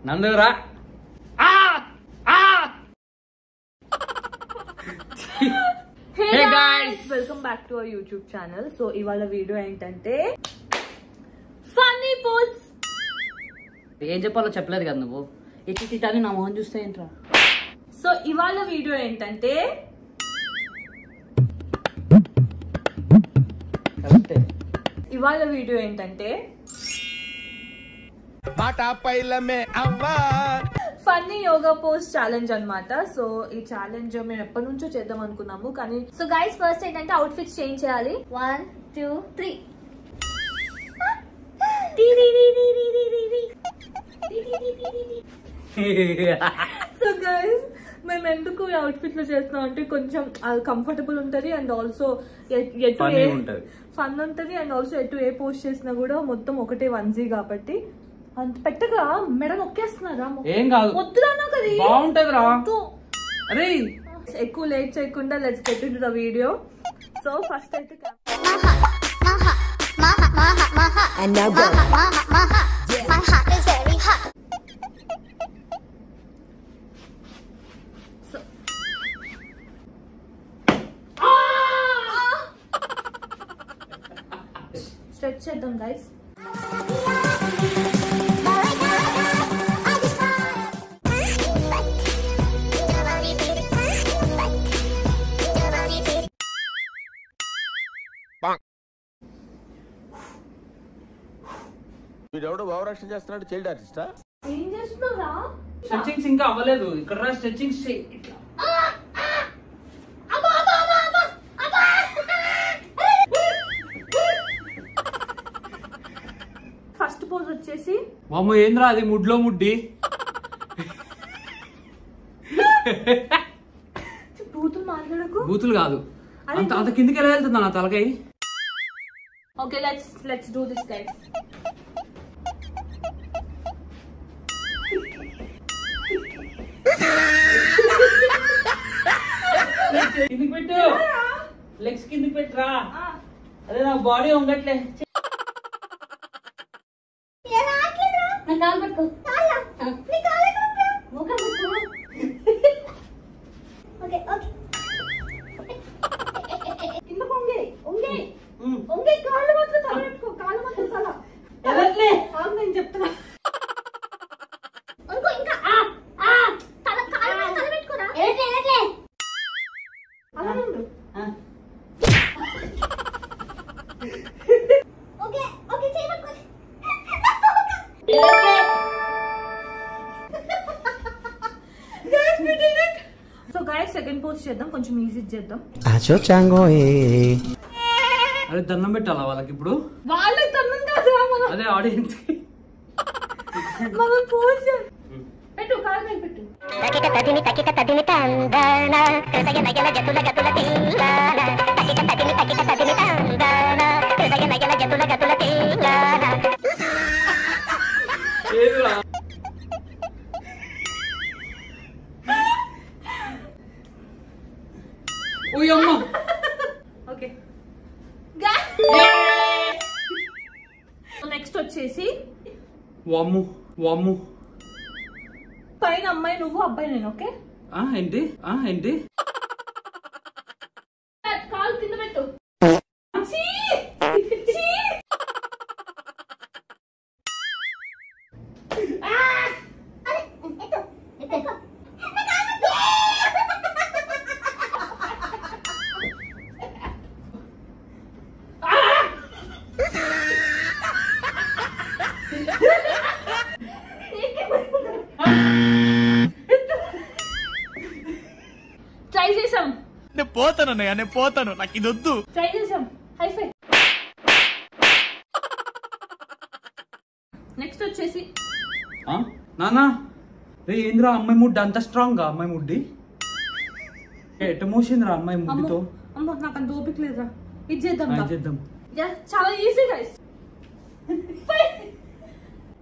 Nandura Hey guys, welcome back to our YouTube channel. So ఇవాళ video ఏంటంటే funny pose. ఏం చెప్పాలో చెప్పలేదు కదా నువ్వు. ఇట్టి నా మొహం చూస్తే ఏంట్రా. సో ఇవాళ వీడియో ఏంటంటే ఫన్నీ యోగా పోజ్ ఛాలెంజ్ అన్నమాట. సో ఈ ఛాలెంజ్ మేము ఎప్పటి నుంచో చేద్దాం అనుకున్నాము కానీ సో గైస్ ఫస్ట్ ఏంటంటే అవుట్ ఫిట్స్ చేంజ్ చేయాలి. 1 2 3 సో గైస్ మేము ఎందుకు ఈ అవుట్ ఫిట్ లో చేస్తున్నాం అంటే కొంచెం కంఫర్టబుల్ ఉంటది అండ్ ఆల్సో ఫన్ ఉంటది అండ్ ఆల్సో ఎటు ఏ పోస్ట్ చేసినా కూడా మొత్తం ఒకటే వన్జీ కాబట్టి అంత పెట్టగా మెడ నొక్కేస్తున్నారా. ఏం కాదు వద్దురా బాగుంటదిరా. అరే ఎక్కువ లేట్ చేయకుండా let's get into the video. So first అయితే స్ట్రెచ్ చేద్దాం గైస్. వీడెవడో భావరక్షణ చేస్తున్నాడు, చైల్డ్ ఆర్టిస్టా? ఏం చేస్తున్నారా? స్ట్రెచింగ్స్ ఇంకా అవ్వలేదు. ఇక్కడ స్ట్రెచింగ్స్ ఇట్లా ఫస్ట్ పోజ్ వచ్చేసి మామ ఏంద్రా అది ముడ్లో ముడ్డి. బూతులు మాట్లాడకు. బూతులు కాదు అంత కిందికి ఎలా వెళ్తుందా నా తలకాయ. Okay let's do this guys. కిందికి పెట్టు, లెగ్స్ కిందికి పెట్టురా. అదే నా బాడీ వంగట్లే. నేను చెప్తున్నా సో గైస్ సెకండ్ పోస్ట్ చేద్దాం, కొంచెం ఈజీ చేద్దాం. అదే దండం పెట్టాలా వాళ్ళకి ఇప్పుడు? వాళ్ళకి దండం కాదు అదే ఆడియన్స్ కి. మనం పోస్ట్ పెట్టు, కాలు మీద పెట్టు. ఓకే నెక్స్ట్ వచ్చేసి వామ్ము వామ్ము పైన అమ్మాయి నువ్వు, అబ్బాయి నేను. ఓకే ఏంటి కాలు కింద పెట్టు. ట్రై చేసాం. నేను పోతాను అన్నయ్య, నేను పోతాను, నాకు ఇది వద్దు. ట్రై చేసాం. హైఫై. నెక్స్ట్ వచ్చేసి నానా రే ఏంద్రా అమ్మాయి ముడ్డి అంత స్ట్రాంగ్ గా. అమ్మాయి ముడ్డి ఎట్ట మోసిందిరా అమ్మాయి ముడ్డితో. అమ్మ నాకు అంత ఓపిక లేదురా. ఇది చేద్దాం చేద్దాం. చాలా ఈజీ గైస్.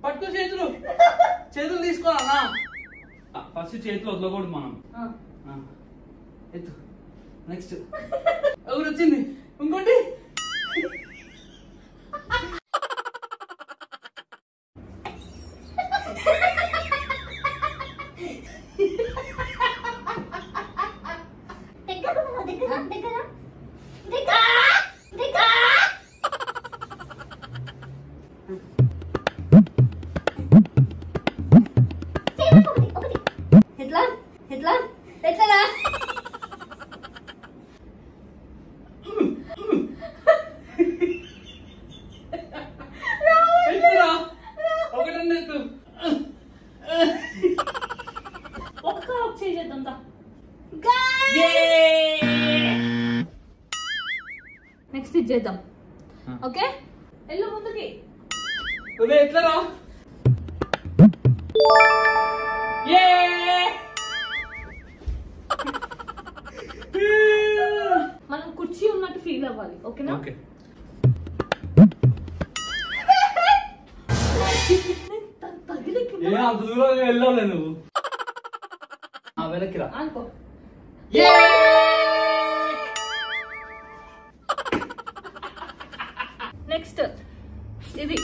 పట్టుకో చేతులు తీసుకోవాలా. ఫస్ట్ చేతులు వదలకూడదు మనం. ఎత్తు. నెక్స్ట్ ఎవరు వచ్చింది ఇంకోటి. ఒక్క చేద్దాం. నెక్స్ట్ ఇది చేద్దాం. ఓకే ఎల్లు ముందుకి. ఎట్లా రా? మనం కుర్చీ ఉన్నట్టు ఫీల్ అవ్వాలి. ఓకేనా? ఓకే. అంత దూరం వెళ్ళాలి నువ్వు. వెనక్కి రా. అనుకో. నెక్స్ట్ ఇది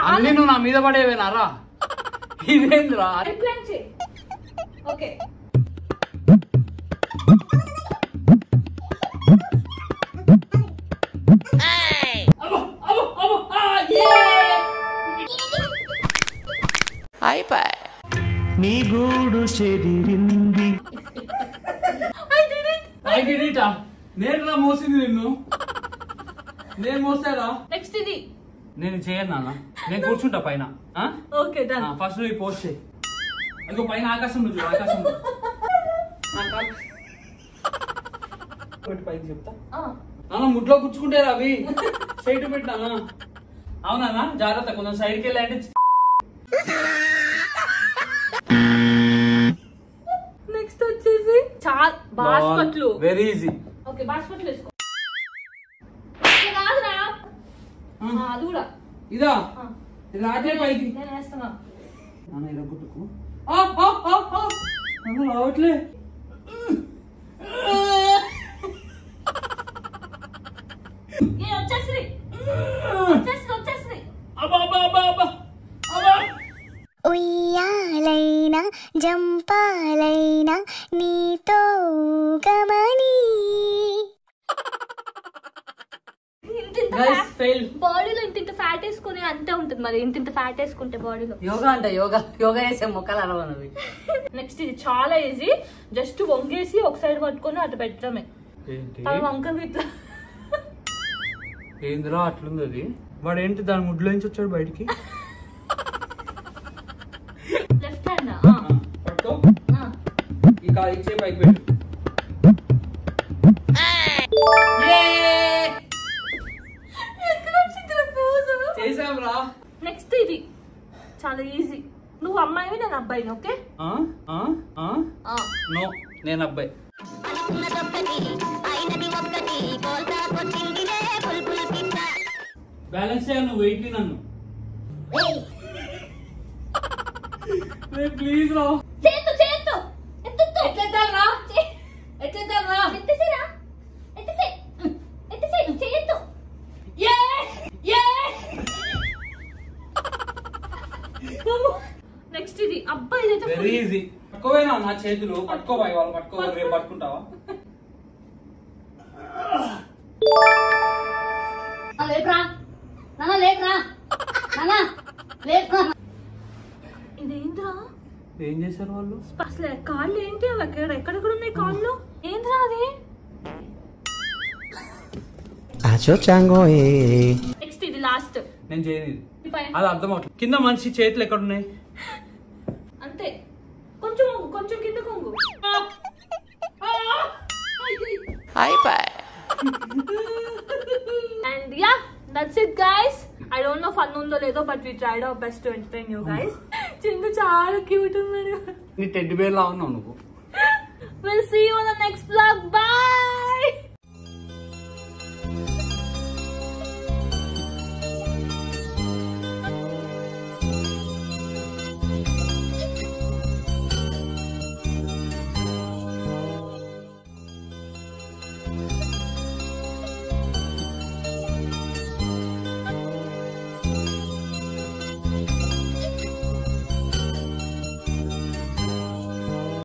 అన్ని నువ్వు నా మీద పడేవేనారా? ఇదేంద్రా? ఓకే నీ గూడు చెదిరింది. నేను రా మోసింది నిన్ను. నేను మోసారా? నెక్స్ట్ ఇది నేను చేయను నాన్న. నేను కూర్చుంటా పైన. Okay done. ఫస్ట్ నువ్వు పోస్ట్ చేయి. ఇంకో పైన ఆకాశం చూడు. ఆకాశం పైకి చెప్తా. నాన్న ముడ్లో గుచ్చుకుంటే అవి సైడ్ పెట్టినా. అవునా? జాగ్రత్త, కొంచెం సైడ్కి వెళ్ళి అంటే. నెక్స్ట్ వచ్చేసి చాలా బాస్పట్లు. Very easy. ఓకే బాస్పట్లు వేసుకో. కాదురా అది కూడా ఇదా రాజే పైకి నేను వేస్తున్నా. నాన్న ఇలా గుట్టుకు. రావట్లే. వచ్చేసి వచ్చేసి ఉయ్యాలైనా జంపాలైనా నీతో గమని. బాడీలో ఇంత ఫ్యాట్ వేసుకుని అంతే ఉంటుంది. మరి ఇంత ఫ్యాట్ వేసుకుంటే బాడీలో యోగా అంటే యోగా చేసే మొక్కలు అనవనవి. నెక్స్ట్ ఇది చాలా ఈజీ. జస్ట్ వంగేసి ఒక సైడ్ పట్టుకొని అటు పెట్టడమే. వంకలు ఇట్లా. ఏందిరా అట్లుంది అది? వాడు ఏంటి దాని ముడ్లో నుంచి వచ్చాడు బయటికి? లెఫ్ట్ హ్యాండ్ పట్టుకో. ఈ కాలు ఇచ్చే పైకి పెట్టు. చేసాంరా. నెక్స్ట్ ఇది చాలా ఈజీ. నువ్వు అమ్మాయివి నేను అబ్బాయిని. ఓకే నో నేను అబ్బాయి. బ్యాలెన్స్ చేయాలి నువ్వు. వెయిట్ నన్ను ప్లీజ్ రా. నెక్స్ట్ ఇది అబ్బాయి. Very easy. పట్టుకోవేనా నా చేతులు? పట్టుకోబాయి. వాళ్ళు పట్టుకోవాలి. రేపు పట్టుకుంటావా? ఇదేంద్రా? ఏం చేశారు వాళ్ళు? అసలు కాళ్ళు ఏంటి అవి? ఎక్కడెక్కడ ఉన్నాయి కాళ్ళు? ఏంద్రా అది? నెక్స్ట్ ఇది లాస్ట్. నేను చేయలేదు. అది అర్థం అవట్లేదు. కింద మనిషి చేతులు ఎక్కడ ఉన్నాయి? అంతే. కొంచెం కొంచెం కింద కొంగు. And yeah, that's it guys. I don't know fun undo ledo, but we tried our best to entertain you guys. Chindu chaala cute unnadu. నీ టెడ్డీ బేర్ లా ఉన్నావు నువ్వు. We'll see you on the next vlog. Bye.